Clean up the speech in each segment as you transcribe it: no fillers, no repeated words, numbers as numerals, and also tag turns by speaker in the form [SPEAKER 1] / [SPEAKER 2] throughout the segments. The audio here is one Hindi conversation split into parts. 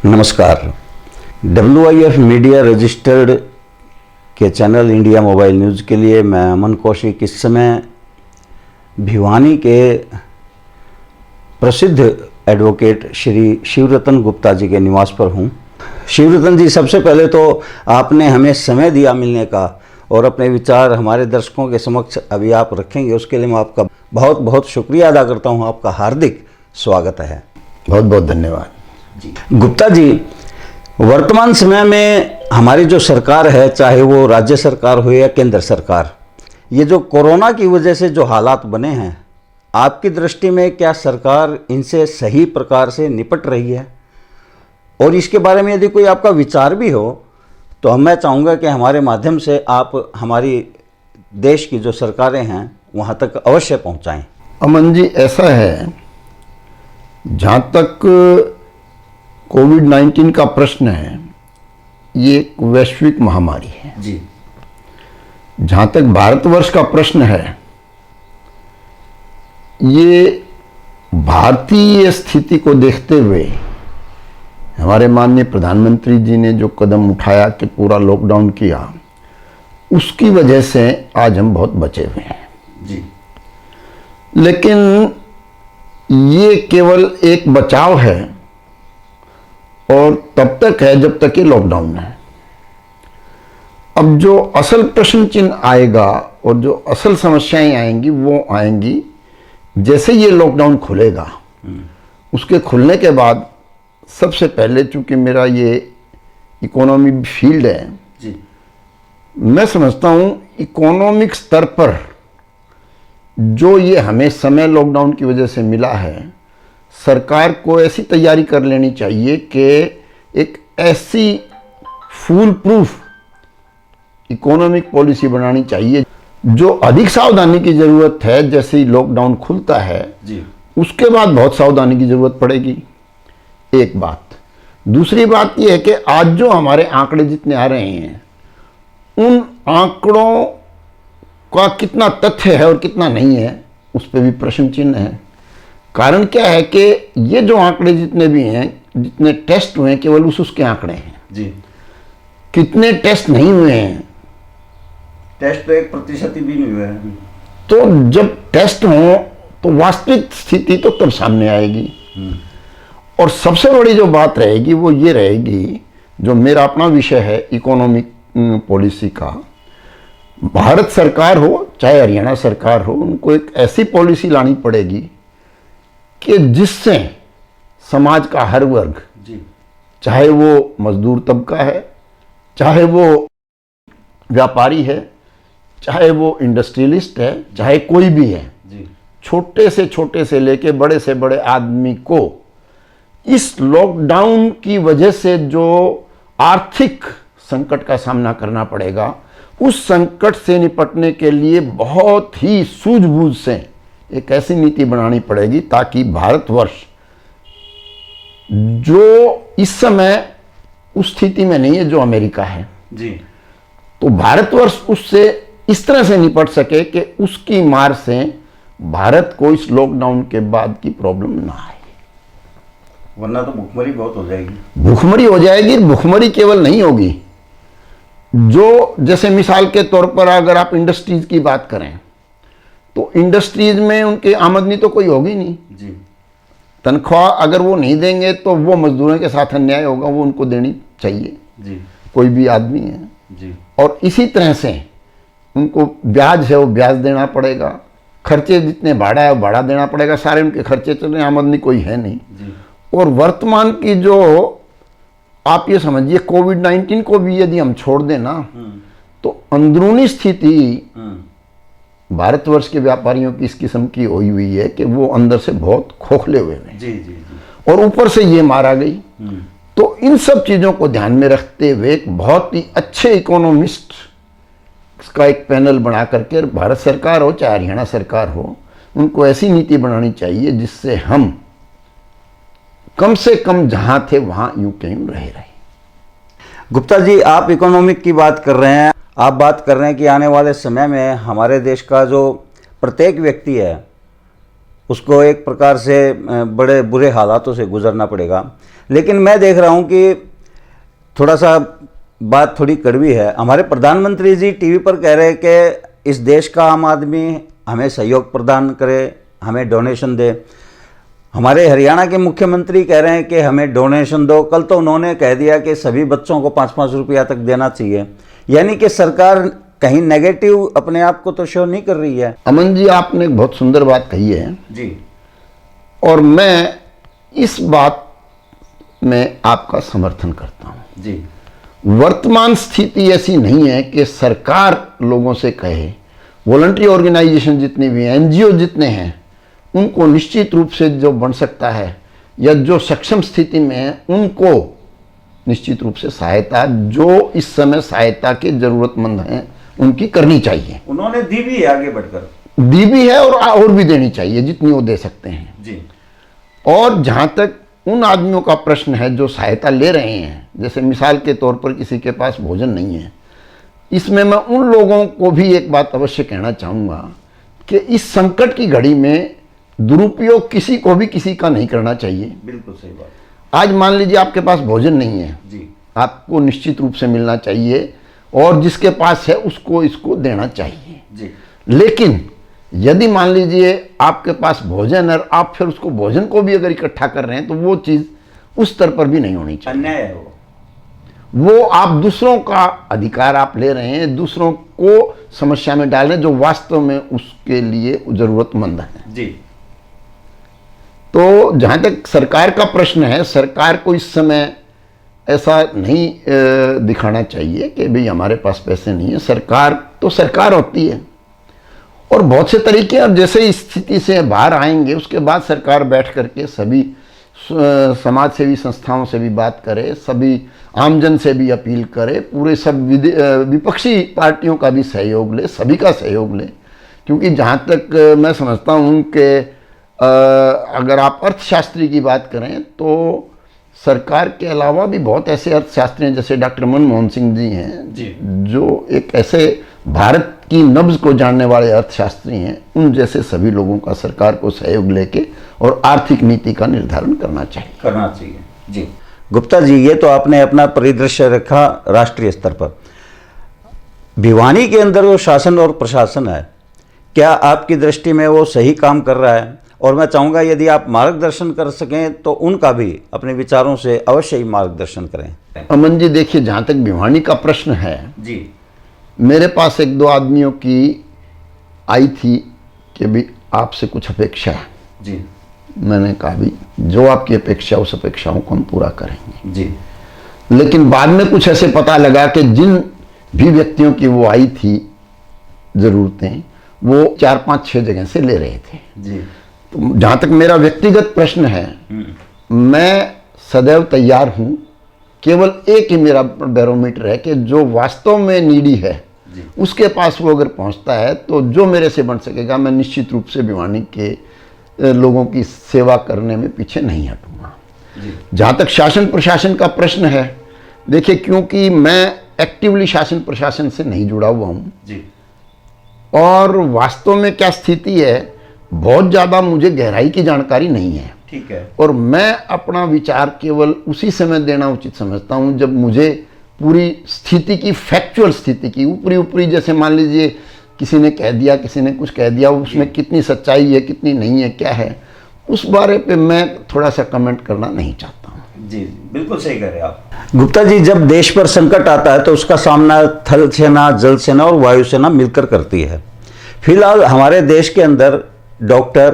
[SPEAKER 1] नमस्कार। WIF मीडिया रजिस्टर्ड के चैनल इंडिया मोबाइल न्यूज़ के लिए मैं अमन कौशिक इस समय भिवानी के प्रसिद्ध एडवोकेट श्री शिवरतन गुप्ता जी के निवास पर हूँ। शिवरतन जी, सबसे पहले तो आपने हमें समय दिया मिलने का और अपने विचार हमारे दर्शकों के समक्ष अभी आप रखेंगे, उसके लिए मैं आपका बहुत बहुत शुक्रिया अदा करता हूँ। आपका हार्दिक स्वागत है।
[SPEAKER 2] बहुत बहुत धन्यवाद
[SPEAKER 1] जी। गुप्ता जी, वर्तमान समय में हमारी जो सरकार है, चाहे वो राज्य सरकार हो या केंद्र सरकार, ये जो कोरोना की वजह से जो हालात बने हैं, आपकी दृष्टि में क्या सरकार इनसे सही प्रकार से निपट रही है? और इसके बारे में यदि कोई आपका विचार भी हो तो मैं चाहूँगा कि हमारे माध्यम से आप हमारी देश की जो सरकारें हैं वहाँ तक अवश्य पहुँचाएं।
[SPEAKER 2] अमन जी, ऐसा है, जहाँ तक कोविड-19 का प्रश्न है, ये एक वैश्विक महामारी है
[SPEAKER 1] जी।
[SPEAKER 2] जहाँ तक भारतवर्ष का प्रश्न है, ये भारतीय स्थिति को देखते हुए हमारे माननीय प्रधानमंत्री जी ने जो कदम उठाया कि पूरा लॉकडाउन किया, उसकी वजह से आज हम बहुत बचे हुए हैं
[SPEAKER 1] जी।
[SPEAKER 2] लेकिन ये केवल एक बचाव है और तब तक है जब तक ये लॉकडाउन है। अब जो असल प्रश्न चिन्ह आएगा और जो असल समस्याएं आएंगी वो आएंगी जैसे ये लॉकडाउन खुलेगा। उसके खुलने के बाद सबसे पहले, चूंकि मेरा ये इकोनॉमी फील्ड है
[SPEAKER 1] जी,
[SPEAKER 2] मैं समझता हूँ इकोनॉमिक स्तर पर जो ये हमें समय लॉकडाउन की वजह से मिला है, सरकार को ऐसी तैयारी कर लेनी चाहिए कि एक ऐसी फूल प्रूफ इकोनॉमिक पॉलिसी बनानी चाहिए। जो अधिक सावधानी की ज़रूरत है, जैसे ही लॉकडाउन खुलता है
[SPEAKER 1] जी,
[SPEAKER 2] उसके बाद बहुत सावधानी की ज़रूरत पड़ेगी, एक बात। दूसरी बात यह है कि आज जो हमारे आंकड़े जितने आ रहे हैं, उन आंकड़ों का कितना तथ्य है और कितना नहीं है, उस पर भी प्रश्न चिन्ह है। कारण क्या है कि ये जो आंकड़े जितने भी हैं, जितने टेस्ट हुए हैं, केवल उसके आंकड़े हैं
[SPEAKER 1] जी।
[SPEAKER 2] कितने टेस्ट नहीं हुए हैं,
[SPEAKER 1] टेस्ट तो 1% भी नहीं हुआ है।
[SPEAKER 2] तो जब टेस्ट हो तो वास्तविक स्थिति तो तब सामने आएगी। और सबसे बड़ी जो बात रहेगी वो ये रहेगी, जो मेरा अपना विषय है इकोनॉमिक पॉलिसी का, भारत सरकार हो चाहे हरियाणा सरकार हो, उनको एक ऐसी पॉलिसी लानी पड़ेगी कि जिससे समाज का हर वर्ग, चाहे वो मजदूर तबका है, चाहे वो व्यापारी है, चाहे वो इंडस्ट्रियलिस्ट है, चाहे कोई भी है, छोटे से लेके बड़े से बड़े आदमी को इस लॉकडाउन की वजह से जो आर्थिक संकट का सामना करना पड़ेगा, उस संकट से निपटने के लिए बहुत ही सूझबूझ से एक ऐसी नीति बनानी पड़ेगी ताकि भारतवर्ष, जो इस समय उस स्थिति में नहीं है जो अमेरिका है
[SPEAKER 1] जी,
[SPEAKER 2] तो भारतवर्ष उससे इस तरह से निपट सके कि उसकी मार से भारत को इस लॉकडाउन के बाद की प्रॉब्लम ना आए।
[SPEAKER 1] वरना तो भूखमरी बहुत हो जाएगी।
[SPEAKER 2] भूखमरी हो जाएगी। भूखमरी केवल नहीं होगी, जो जैसे मिसाल के तौर पर अगर आप इंडस्ट्रीज की बात करें तो इंडस्ट्रीज में उनकी आमदनी तो कोई होगी नहीं
[SPEAKER 1] जी।
[SPEAKER 2] तनख्वाह अगर वो नहीं देंगे तो वो मजदूरों के साथ अन्याय होगा, वो उनको देनी चाहिए
[SPEAKER 1] जी,
[SPEAKER 2] कोई भी आदमी है
[SPEAKER 1] जी।
[SPEAKER 2] और इसी तरह से उनको ब्याज है वो ब्याज देना पड़ेगा, खर्चे जितने भाड़ा है वो भाड़ा देना पड़ेगा, सारे उनके खर्चे चल रहे हैं, आमदनी कोई है नहीं
[SPEAKER 1] जी।
[SPEAKER 2] और वर्तमान की जो आप ये समझिए कोविड-19 को भी यदि हम छोड़ दें ना, तो अंदरूनी स्थिति भारतवर्ष के व्यापारियों की इस किस्म की हुई है कि वो अंदर से बहुत खोखले हुए हैं
[SPEAKER 1] जी, जी, जी।
[SPEAKER 2] और ऊपर से ये मारा गई। तो इन सब चीज़ों को ध्यान में रखते हुए एक बहुत ही अच्छे इकोनॉमिस्ट का एक पैनल बना करके भारत सरकार हो चाहे हरियाणा सरकार हो, उनको ऐसी नीति बनानी चाहिए जिससे हम कम से कम जहां थे वहां यूं कहीं रहे।
[SPEAKER 1] गुप्ता जी, आप इकोनॉमिक की बात कर रहे हैं, आप बात कर रहे हैं कि आने वाले समय में हमारे देश का जो प्रत्येक व्यक्ति है उसको एक प्रकार से बड़े बुरे हालातों से गुजरना पड़ेगा। लेकिन मैं देख रहा हूँ कि थोड़ा सा बात थोड़ी कड़वी है। हमारे प्रधानमंत्री जी टीवी पर कह रहे हैं कि इस देश का आम आदमी हमें सहयोग प्रदान करे, हमें डोनेशन दे। हमारे हरियाणा के मुख्यमंत्री कह रहे हैं कि हमें डोनेशन दो। कल तो उन्होंने कह दिया कि सभी बच्चों को 5-5 रुपया तक देना चाहिए। यानी कि सरकार कहीं नेगेटिव अपने आप को तो शो नहीं कर रही है।
[SPEAKER 2] अमन जी, आपने एक बहुत सुंदर बात कही है
[SPEAKER 1] जी,
[SPEAKER 2] और मैं इस बात में आपका समर्थन करता हूं।
[SPEAKER 1] जी,
[SPEAKER 2] वर्तमान स्थिति ऐसी नहीं है कि सरकार लोगों से कहे, वॉलंटरी ऑर्गेनाइजेशन जितनी भी हैं, एनजीओ जितने हैं, उनको निश्चित रूप से जो बन सकता है या जो सक्षम स्थिति में है उनको निश्चित रूप से सहायता, जो इस समय सहायता के जरूरतमंद हैं, उनकी करनी चाहिए।
[SPEAKER 1] उन्होंने दी भी है, आगे बढ़कर
[SPEAKER 2] दी भी है और भी देनी चाहिए जितनी वो दे सकते हैं
[SPEAKER 1] जी।
[SPEAKER 2] और जहां तक उन आदमियों का प्रश्न है जो सहायता ले रहे हैं, जैसे मिसाल के तौर पर किसी के पास भोजन नहीं है, इसमें मैं उन लोगों को भी एक बात अवश्य कहना चाहूँगा कि इस संकट की घड़ी में दुरुपयोग किसी को भी किसी का नहीं करना चाहिए।
[SPEAKER 1] बिल्कुल सही बात।
[SPEAKER 2] आज मान लीजिए आपके पास भोजन नहीं है
[SPEAKER 1] जी,
[SPEAKER 2] आपको निश्चित रूप से मिलना चाहिए और जिसके पास है उसको इसको देना चाहिए
[SPEAKER 1] जी।
[SPEAKER 2] लेकिन यदि मान लीजिए आपके पास भोजन है और आप फिर उसको भोजन को भी अगर इकट्ठा कर रहे हैं तो वो चीज़ उस स्तर पर भी नहीं होनी चाहिए।
[SPEAKER 1] अन्याय है
[SPEAKER 2] वो आप दूसरों का अधिकार आप ले रहे हैं, दूसरों को समस्या में डाल रहे हैं जो वास्तव में उसके लिए जरूरतमंद है
[SPEAKER 1] जी।
[SPEAKER 2] तो जहां तक सरकार का प्रश्न है, सरकार को इस समय ऐसा नहीं दिखाना चाहिए कि भाई हमारे पास पैसे नहीं है। सरकार तो सरकार होती है और बहुत से तरीके, और जैसे इस स्थिति से बाहर आएंगे उसके बाद सरकार बैठ करके सभी समाज सेवी संस्थाओं से भी बात करे, सभी आमजन से भी अपील करे, पूरे सब विपक्षी पार्टियों का भी सहयोग ले, सभी का सहयोग ले। क्योंकि जहाँ तक मैं समझता हूँ कि अगर आप अर्थशास्त्री की बात करें तो सरकार के अलावा भी बहुत ऐसे अर्थशास्त्री हैं, जैसे डॉक्टर मनमोहन सिंह जी हैं
[SPEAKER 1] जी,
[SPEAKER 2] जो एक ऐसे भारत की नब्ज को जानने वाले अर्थशास्त्री हैं। उन जैसे सभी लोगों का सरकार को सहयोग लेके और आर्थिक नीति का निर्धारण करना चाहिए
[SPEAKER 1] जी। गुप्ता जी, ये तो आपने अपना परिदृश्य रखा राष्ट्रीय स्तर पर। भिवानी के अंदर वो शासन और प्रशासन है, क्या आपकी दृष्टि में वो सही काम कर रहा है? और मैं चाहूँगा यदि आप मार्गदर्शन कर सकें तो उनका भी अपने विचारों से अवश्य ही मार्गदर्शन करें।
[SPEAKER 2] अमन जी, देखिए, जहाँ तक भिवानी का प्रश्न है
[SPEAKER 1] जी,
[SPEAKER 2] मेरे पास 1-2 आदमियों की आई थी कि भी आपसे कुछ अपेक्षा है
[SPEAKER 1] जी।
[SPEAKER 2] मैंने कहा भी जो आपकी अपेक्षा, उस अपेक्षाओं को हम पूरा करेंगे
[SPEAKER 1] जी।
[SPEAKER 2] लेकिन बाद में कुछ ऐसे पता लगा कि जिन भी व्यक्तियों की वो आई थी ज़रूरतें, वो 4-5-6 जगह से ले रहे थे
[SPEAKER 1] जी।
[SPEAKER 2] तो जहाँ तक मेरा व्यक्तिगत प्रश्न है, मैं सदैव तैयार हूँ। केवल एक ही मेरा बैरोमीटर है कि जो वास्तव में नीडी है उसके पास वो अगर पहुँचता है तो जो मेरे से बन सकेगा मैं निश्चित रूप से भिवानी के लोगों की सेवा करने में पीछे नहीं हटूँगा। जहाँ तक शासन प्रशासन का प्रश्न है, देखिए, क्योंकि मैं एक्टिवली शासन प्रशासन से नहीं जुड़ा हुआ हूँ और वास्तव में क्या स्थिति है बहुत ज़्यादा मुझे गहराई की जानकारी नहीं है।
[SPEAKER 1] ठीक है।
[SPEAKER 2] और मैं अपना विचार केवल उसी समय देना उचित समझता हूँ जब मुझे पूरी स्थिति की, फैक्चुअल स्थिति की, ऊपरी जैसे मान लीजिए किसी ने कह दिया, किसी ने कुछ कह दिया, उसमें कितनी सच्चाई है, कितनी नहीं है, क्या है, उस बारे पे मैं थोड़ा सा कमेंट करना नहीं चाहता हूँ।
[SPEAKER 1] जी, बिल्कुल सही कह रहे हैं आप। गुप्ता जी, जब देश पर संकट आता है तो उसका सामना थल सेना, जल सेना और वायु सेना मिलकर करती है। फिलहाल हमारे देश के अंदर डॉक्टर,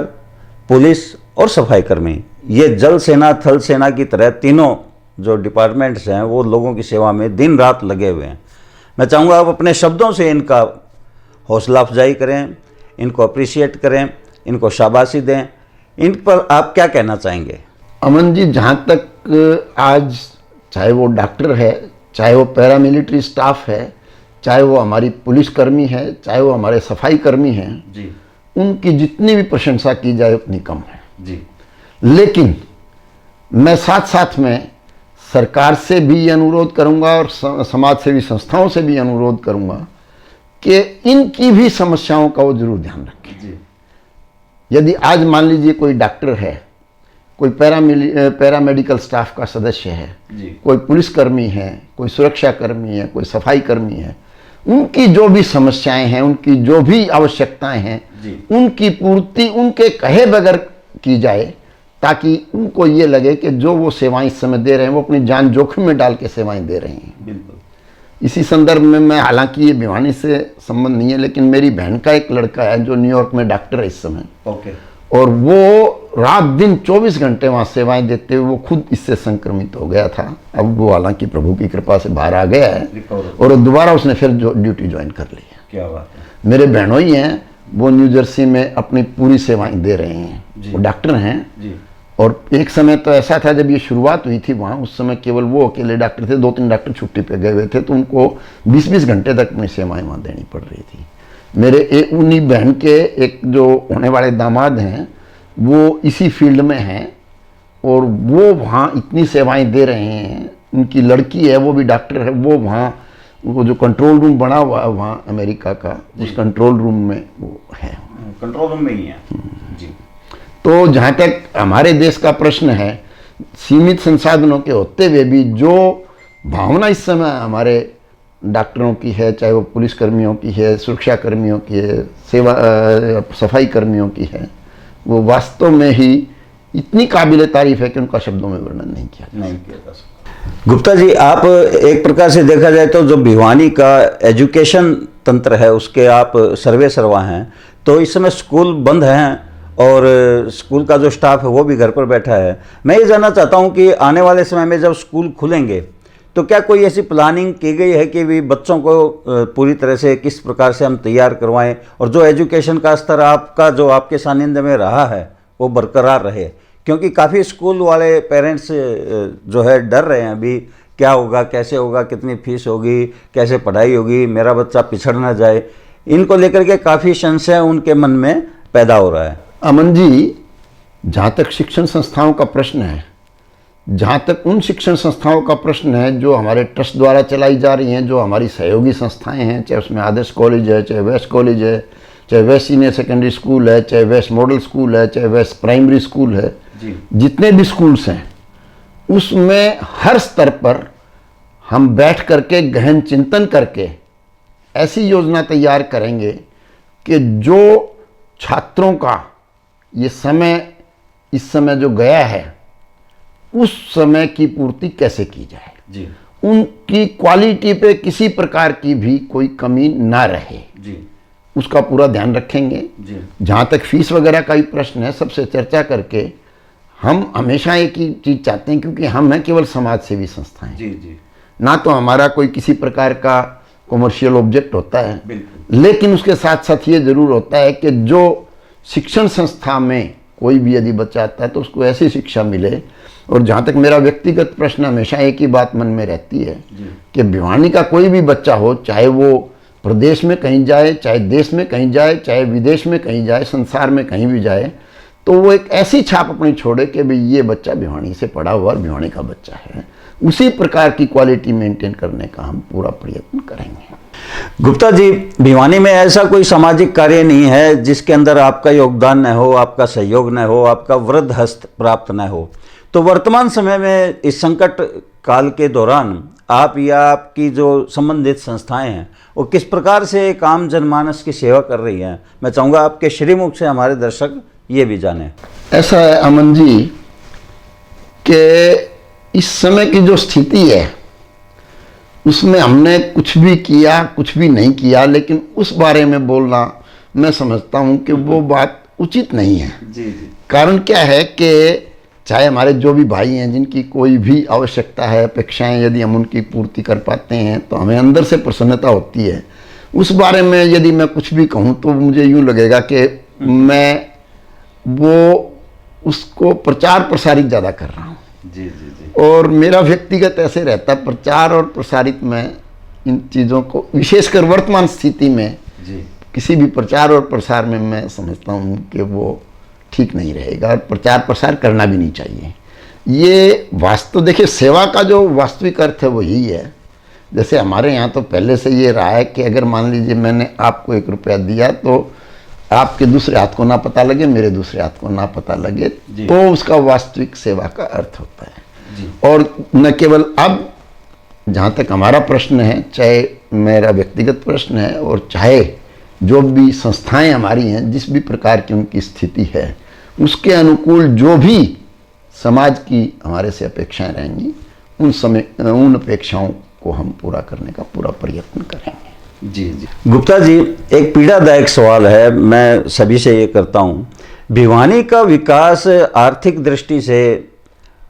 [SPEAKER 1] पुलिस और सफाई कर्मी, ये जल सेना, थल सेना की तरह तीनों जो डिपार्टमेंट्स हैं वो लोगों की सेवा में दिन रात लगे हुए हैं। मैं चाहूँगा आप अपने शब्दों से इनका हौसला अफजाई करें, इनको अप्रिशिएट करें, इनको शाबाशी दें। इन पर आप क्या कहना चाहेंगे?
[SPEAKER 2] अमन जी, जहाँ तक आज चाहे वो डॉक्टर है, चाहे वो पैरामिलिट्री स्टाफ है, चाहे वो हमारी पुलिसकर्मी है, चाहे वो हमारे सफाई कर्मी हैं
[SPEAKER 1] जी,
[SPEAKER 2] उनकी जितनी भी प्रशंसा की जाए उतनी कम है
[SPEAKER 1] जी।
[SPEAKER 2] लेकिन मैं साथ साथ में सरकार से भी अनुरोध करूंगा और समाज सेवी संस्थाओं से भी अनुरोध करूंगा कि इनकी भी समस्याओं का वो जरूर ध्यान रखें।
[SPEAKER 1] जी।
[SPEAKER 2] यदि आज मान लीजिए कोई डॉक्टर है, कोई पैरामेडिकल स्टाफ का सदस्य है, कोई पुलिसकर्मी है, कोई सुरक्षा कर्मी है, कोई सफाई कर्मी है, उनकी जो भी समस्याएं हैं, उनकी जो भी आवश्यकताएं हैं, उनकी पूर्ति उनके कहे बगैर की जाए, ताकि उनको ये लगे कि जो वो सेवाएं इस समय दे रहे हैं वो अपनी जान जोखिम में डाल के सेवाएं दे रहे हैं।
[SPEAKER 1] बिल्कुल।
[SPEAKER 2] इसी संदर्भ में मैं, हालांकि ये भिवानी से संबंध नहीं है, लेकिन मेरी बहन का एक लड़का है जो न्यूयॉर्क में डॉक्टर है इस समय, और वो रात दिन 24 घंटे वहाँ सेवाएं देते हुए वो खुद इससे संक्रमित हो गया था। अब वो हालांकि प्रभु की कृपा से बाहर आ गया है और दोबारा उसने फिर ड्यूटी ज्वाइन कर ली है।
[SPEAKER 1] क्या बात है।
[SPEAKER 2] मेरे बहनों ही हैं, वो न्यू जर्सी में अपनी पूरी सेवाएं दे रहे हैं, वो डॉक्टर हैं। और एक समय तो ऐसा था जब ये शुरुआत हुई थी वहाँ, उस समय केवल वो अकेले डॉक्टर थे, 2-3 डॉक्टर छुट्टी पे गए हुए थे, तो उनको 20-20 घंटे तक अपनी सेवाएं वहाँ देनी पड़ रही थी। मेरे उन्हीं बहन के एक जो होने वाले दामाद हैं वो इसी फील्ड में हैं और वो वहाँ इतनी सेवाएं दे रहे हैं। उनकी लड़की है, वो भी डॉक्टर है, वो वहाँ वो जो कंट्रोल रूम बना हुआ है वहाँ अमेरिका का, उस कंट्रोल रूम में वो है,
[SPEAKER 1] कंट्रोल रूम में ही है जी।
[SPEAKER 2] तो जहाँ तक हमारे देश का प्रश्न है, सीमित संसाधनों के होते हुए भी जो भावना इस समय हमारे डॉक्टरों की है, चाहे वो पुलिस कर्मियों की है, सुरक्षा कर्मियों की है, सफाई कर्मियों की है, वो वास्तव में ही इतनी काबिल तारीफ है कि उनका शब्दों में वर्णन नहीं किया जा सकता।
[SPEAKER 1] गुप्ता जी, आप एक प्रकार से देखा जाए तो जो भिवानी का एजुकेशन तंत्र है उसके आप सर्वे सर्वा हैं, तो इस समय स्कूल बंद हैं और स्कूल का जो स्टाफ है वो भी घर पर बैठा है। मैं ये जानना चाहता हूँ कि आने वाले समय में जब स्कूल खुलेंगे तो क्या कोई ऐसी प्लानिंग की गई है कि भी बच्चों को पूरी तरह से किस प्रकार से हम तैयार करवाएं और जो एजुकेशन का स्तर आपका जो आपके सानिध्य में रहा है वो बरकरार रहे? क्योंकि काफ़ी स्कूल वाले पेरेंट्स जो है डर रहे हैं अभी, क्या होगा, कैसे होगा, कितनी फीस होगी, कैसे पढ़ाई होगी, मेरा बच्चा पिछड़ ना जाए, इनको लेकर के काफ़ी संशय उनके मन में पैदा हो रहा है।
[SPEAKER 2] अमन जी, जहाँ तक शिक्षण संस्थाओं का प्रश्न है, जहाँ तक उन शिक्षण संस्थाओं का प्रश्न है जो हमारे ट्रस्ट द्वारा चलाई जा रही हैं, जो हमारी सहयोगी संस्थाएं हैं, चाहे उसमें आदर्श कॉलेज है, चाहे वेस्ट कॉलेज है, चाहे वेस्ट सीनियर सेकेंडरी स्कूल है, चाहे वेस्ट मॉडल स्कूल है, चाहे वेस्ट प्राइमरी स्कूल है, जितने भी स्कूल्स हैं उसमें हर स्तर पर हम बैठ करके गहन चिंतन करके ऐसी योजना तैयार करेंगे कि जो छात्रों का ये समय इस समय जो गया है उस समय की पूर्ति कैसे की जाए जी। उनकी क्वालिटी पे किसी प्रकार की भी कोई कमी ना रहे जी। उसका पूरा ध्यान रखेंगे जी। जहाँ तक फीस वगैरह का ही प्रश्न है, सबसे चर्चा करके हम हमेशा एक ही चीज़ चाहते हैं, क्योंकि हम हैं केवल समाज सेवी संस्थाएं जी जी। ना तो हमारा कोई किसी प्रकार का कॉमर्शियल ऑब्जेक्ट होता है, लेकिन उसके साथ साथ ये जरूर होता है कि जो शिक्षण संस्था में कोई भी यदि बच्चा आता है तो उसको ऐसी शिक्षा मिले। और जहाँ तक मेरा व्यक्तिगत प्रश्न, हमेशा एक ही बात मन में रहती है कि भिवानी का कोई भी बच्चा हो, चाहे वो प्रदेश में कहीं जाए, चाहे देश में कहीं जाए, चाहे विदेश में कहीं जाए, संसार में कहीं भी जाए, तो वो एक ऐसी छाप अपनी छोड़े कि भाई ये बच्चा भिवानी से पढ़ा हुआ और भिवानी का बच्चा है। उसी प्रकार की क्वालिटी मेंटेन करने का हम पूरा प्रयत्न करेंगे।
[SPEAKER 1] गुप्ता जी, भिवानी में ऐसा कोई सामाजिक कार्य नहीं है जिसके अंदर आपका योगदान न हो, आपका सहयोग न हो, आपका वृद्ध हस्त प्राप्त न हो। तो वर्तमान समय में इस संकट काल के दौरान आप या आपकी जो संबंधित संस्थाएं हैं वो किस प्रकार से एक आम जनमानस की सेवा कर रही हैं? मैं चाहूँगा आपके श्रीमुख से हमारे दर्शक ये भी जाने।
[SPEAKER 2] ऐसा है अमन जी कि इस समय की जो स्थिति है उसमें हमने कुछ भी किया, कुछ भी नहीं किया, लेकिन उस बारे में बोलना मैं समझता हूँ कि वो बात उचित नहीं है जी जी। कारण क्या है कि चाहे हमारे जो भी भाई हैं जिनकी कोई भी आवश्यकता है, अपेक्षाएं, यदि हम उनकी पूर्ति कर पाते हैं तो हमें अंदर से प्रसन्नता होती है। उस बारे में यदि मैं कुछ भी कहूँ तो मुझे यूँ लगेगा कि मैं वो उसको प्रचार प्रसारित ज़्यादा कर रहा हूँ जी जी जी। और मेरा व्यक्तिगत ऐसे रहता है, प्रचार और प्रसारित में इन चीज़ों को, विशेषकर वर्तमान स्थिति में जी, किसी भी प्रचार और प्रसार में मैं समझता हूँ कि वो ठीक नहीं रहेगा और प्रचार प्रसार करना भी नहीं चाहिए। ये वास्तव, देखिए, सेवा का जो वास्तविक अर्थ है वो यही है। जैसे हमारे यहाँ तो पहले से ये रहा है कि अगर मान लीजिए मैंने आपको 1 रुपया दिया तो आपके दूसरे हाथ को ना पता लगे, मेरे दूसरे हाथ को ना पता लगे, तो उसका वास्तविक सेवा का अर्थ होता है। और न केवल अब जहाँ तक हमारा प्रश्न है, चाहे मेरा व्यक्तिगत प्रश्न है और चाहे जो भी संस्थाएं हमारी हैं, जिस भी प्रकार की उनकी स्थिति है, उसके अनुकूल जो भी समाज की हमारे से अपेक्षाएं रहेंगी, उन अपेक्षाओं को हम पूरा करने का पूरा प्रयत्न करेंगे।
[SPEAKER 1] जी जी गुप्ता जी, एक पीड़ादायक सवाल है, मैं सभी से ये करता हूँ। भिवानी का विकास आर्थिक दृष्टि से,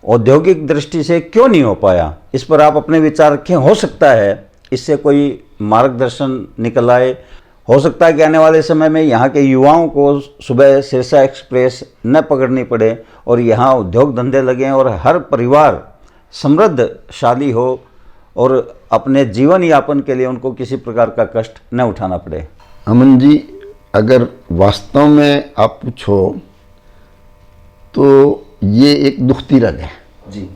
[SPEAKER 1] औद्योगिक दृष्टि से क्यों नहीं हो पाया? इस पर आप अपने विचार रखें। हो सकता है इससे कोई मार्गदर्शन निकल आए, हो सकता है कि आने वाले समय में यहाँ के युवाओं को सुबह सिरसा एक्सप्रेस न पकड़नी पड़े और यहाँ उद्योग धंधे लगें और हर परिवार समृद्धशाली हो और अपने जीवन यापन के लिए उनको किसी प्रकार का कष्ट न उठाना पड़े।
[SPEAKER 2] अमन जी, अगर वास्तव में आप पूछो तो ये एक दुखती रग है
[SPEAKER 1] जी।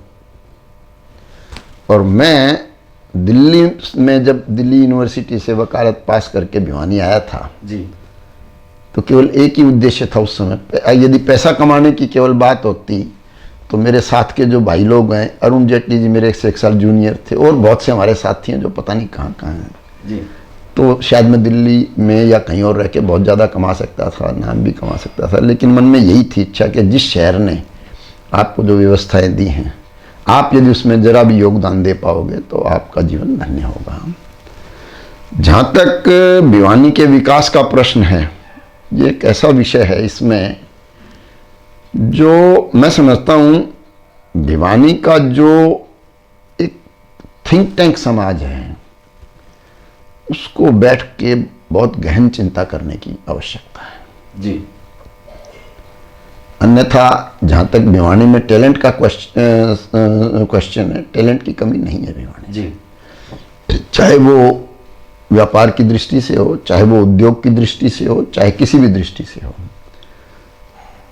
[SPEAKER 2] और मैं दिल्ली में जब दिल्ली यूनिवर्सिटी से वकालत पास करके भिवानी आया था
[SPEAKER 1] जी,
[SPEAKER 2] तो केवल एक ही उद्देश्य था उस समय। यदि पैसा कमाने की केवल बात होती तो मेरे साथ के जो भाई लोग हैं, अरुण जेटली जी मेरे से 1 साल जूनियर थे, और बहुत से हमारे साथी हैं जो पता नहीं कहाँ कहाँ हैं
[SPEAKER 1] जी,
[SPEAKER 2] तो शायद मैं दिल्ली में या कहीं और रह के बहुत ज़्यादा कमा सकता था, नाम भी कमा सकता था। लेकिन मन में यही थी इच्छा कि जिस शहर ने आपको जो व्यवस्थाएं दी हैं, आप यदि उसमें ज़रा भी योगदान दे पाओगे तो आपका जीवन धन्य होगा। जहाँ तक भिवानी के विकास का प्रश्न है, ये एक ऐसा विषय है, इसमें जो मैं समझता हूँ भिवानी का जो एक थिंक टैंक समाज है, उसको बैठ के बहुत गहन चिंता करने की आवश्यकता है
[SPEAKER 1] जी।
[SPEAKER 2] अन्यथा जहाँ तक भिवानी में टैलेंट का क्वेश्चन है, टैलेंट की कमी नहीं है भिवानी
[SPEAKER 1] जी।
[SPEAKER 2] चाहे वो व्यापार की दृष्टि से हो, चाहे वो उद्योग की दृष्टि से हो, चाहे किसी भी दृष्टि से हो।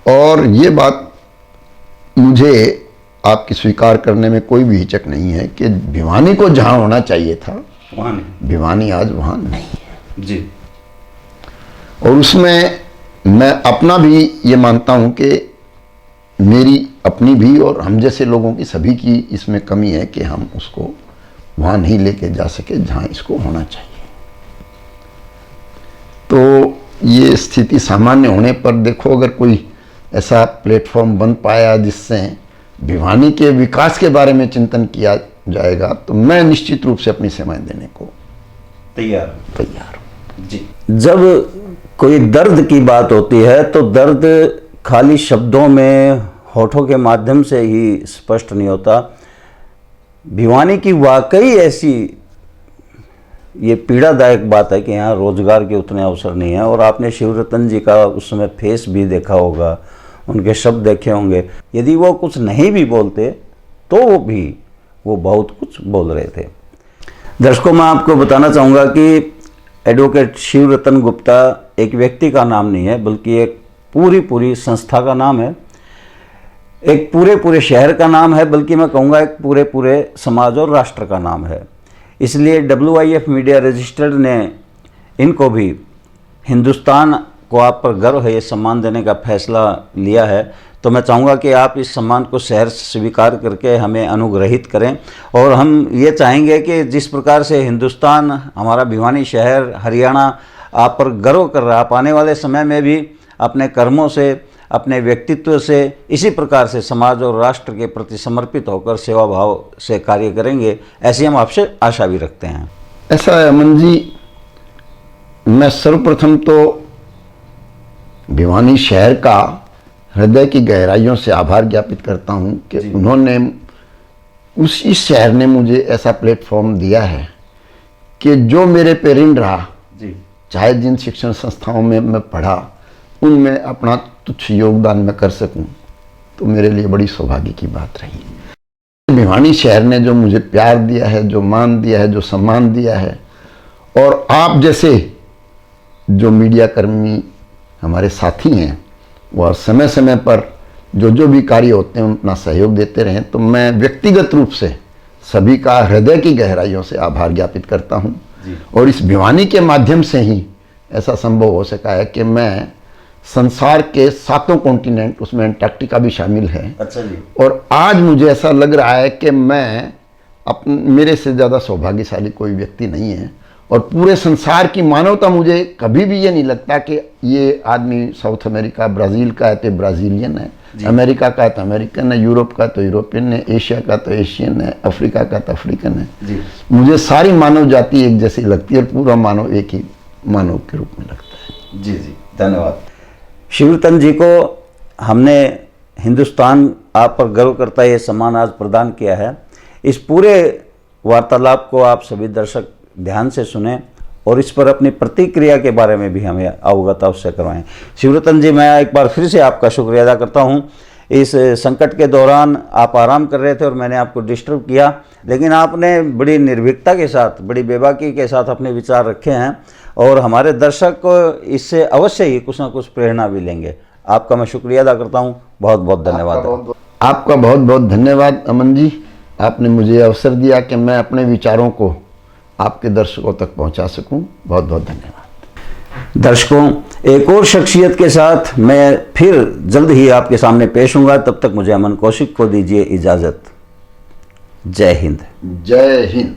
[SPEAKER 2] और ये बात मुझे आपकी स्वीकार करने में कोई भी हिचक नहीं है कि भिवानी को जहाँ होना चाहिए था
[SPEAKER 1] वहाँ नहीं,
[SPEAKER 2] भिवानी आज वहाँ नहीं है
[SPEAKER 1] जी।
[SPEAKER 2] और उसमें मैं अपना भी ये मानता हूँ कि मेरी अपनी भी और हम जैसे लोगों की सभी की इसमें कमी है कि हम उसको वहाँ नहीं लेके जा सके जहाँ इसको होना चाहिए। तो ये स्थिति सामान्य होने पर देखो, अगर कोई ऐसा प्लेटफॉर्म बन पाया जिससे भिवानी के विकास के बारे में चिंतन किया जाएगा, तो मैं निश्चित रूप से अपनी सेवाएं देने को
[SPEAKER 1] तैयार
[SPEAKER 2] हूँ
[SPEAKER 1] जी। जब कोई दर्द की बात होती है तो दर्द खाली शब्दों में, होठों के माध्यम से ही स्पष्ट नहीं होता। भिवानी की वाकई ऐसी ये पीड़ादायक बात है कि यहाँ रोजगार के उतने अवसर नहीं है। और आपने शिवरतन जी का उस समय फेस भी देखा होगा, उनके शब्द देखे होंगे। यदि वो कुछ नहीं भी बोलते तो वो बहुत कुछ बोल रहे थे। दर्शकों, मैं आपको बताना चाहूँगा कि एडवोकेट शिवरतन गुप्ता एक व्यक्ति का नाम नहीं है, बल्कि एक पूरी संस्था का नाम है, एक पूरे शहर का नाम है, बल्कि मैं कहूँगा एक पूरे समाज और राष्ट्र का नाम है। इसलिए WIF मीडिया रजिस्टर्ड ने इनको भी हिंदुस्तान को आप पर गर्व है ये सम्मान देने का फैसला लिया है। तो मैं चाहूँगा कि आप इस सम्मान को शहर स्वीकार करके हमें अनुग्रहित करें। और हम ये चाहेंगे कि जिस प्रकार से हिंदुस्तान, हमारा भिवानी शहर, हरियाणा आप पर गर्व कर रहा है, आप आने वाले समय में भी अपने कर्मों से, अपने व्यक्तित्व से इसी प्रकार से समाज और राष्ट्र के प्रति समर्पित होकर सेवा भाव से कार्य करेंगे, ऐसी हम आपसे आशा भी रखते हैं।
[SPEAKER 2] ऐसा है अमन जी, मैं सर्वप्रथम तो भिवानी शहर का हृदय की गहराइयों से आभार ज्ञापित करता हूँ कि उन्होंने, इस शहर ने मुझे ऐसा प्लेटफॉर्म दिया है कि जो मेरे पे ऋण रहा
[SPEAKER 1] जी,
[SPEAKER 2] चाहे जिन शिक्षण संस्थाओं में मैं पढ़ा उनमें अपना तुच्छ योगदान मैं कर सकूं, तो मेरे लिए बड़ी सौभाग्य की बात रही। भिवानी शहर ने जो मुझे प्यार दिया है, जो मान दिया है, जो सम्मान दिया है, और आप जैसे जो मीडिया कर्मी हमारे साथी हैं, वह समय समय पर जो भी कार्य होते हैं अपना सहयोग देते रहें, तो मैं व्यक्तिगत रूप से सभी का हृदय की गहराइयों से आभार ज्ञापित करता हूं। और इस भिवानी के माध्यम से ही ऐसा संभव हो सका है कि मैं संसार के 7 कॉन्टिनेंट, उसमें अंटार्कटिका भी शामिल है।
[SPEAKER 1] अच्छा जी।
[SPEAKER 2] और आज मुझे ऐसा लग रहा है कि मैं मेरे से ज़्यादा सौभाग्यशाली कोई व्यक्ति नहीं है, और पूरे संसार की मानवता, मुझे कभी भी ये नहीं लगता कि ये आदमी साउथ अमेरिका ब्राज़ील का है तो ब्राज़ीलियन है, अमेरिका का है तो अमेरिकन है, यूरोप का तो यूरोपियन है, एशिया का तो एशियन है, अफ्रीका का तो अफ्रीकन है
[SPEAKER 1] जी।
[SPEAKER 2] मुझे सारी मानव जाति एक जैसी लगती है, और पूरा मानव एक ही मानव के रूप में लगता है।
[SPEAKER 1] जी जी, धन्यवाद। शिवरतन जी को हमने हिंदुस्तान आप पर गर्व करता है ये सम्मान आज प्रदान किया है। इस पूरे वार्तालाप को आप सभी दर्शक ध्यान से सुने और इस पर अपनी प्रतिक्रिया के बारे में भी हमें अवगत अवश्य करवाएं। शिवरतन जी, मैं एक बार फिर से आपका शुक्रिया अदा करता हूं। इस संकट के दौरान आप आराम कर रहे थे और मैंने आपको डिस्टर्ब किया, लेकिन आपने बड़ी निर्भीकता के साथ, बड़ी बेबाकी के साथ अपने विचार रखे हैं और हमारे दर्शक इससे अवश्य ही कुछ ना कुछ प्रेरणा भी लेंगे। आपका मैं शुक्रिया अदा करता हूँ। बहुत बहुत धन्यवाद।
[SPEAKER 2] आपका बहुत बहुत धन्यवाद अमन जी। आपने मुझे अवसर दिया कि मैं अपने विचारों को आपके दर्शकों तक पहुंचा सकूं। बहुत बहुत धन्यवाद।
[SPEAKER 1] दर्शकों, एक और शख्सियत के साथ मैं फिर जल्द ही आपके सामने पेश हूँगा। तब तक मुझे अमन कौशिक को दीजिए इजाज़त। जय हिंद।
[SPEAKER 2] जय हिंद।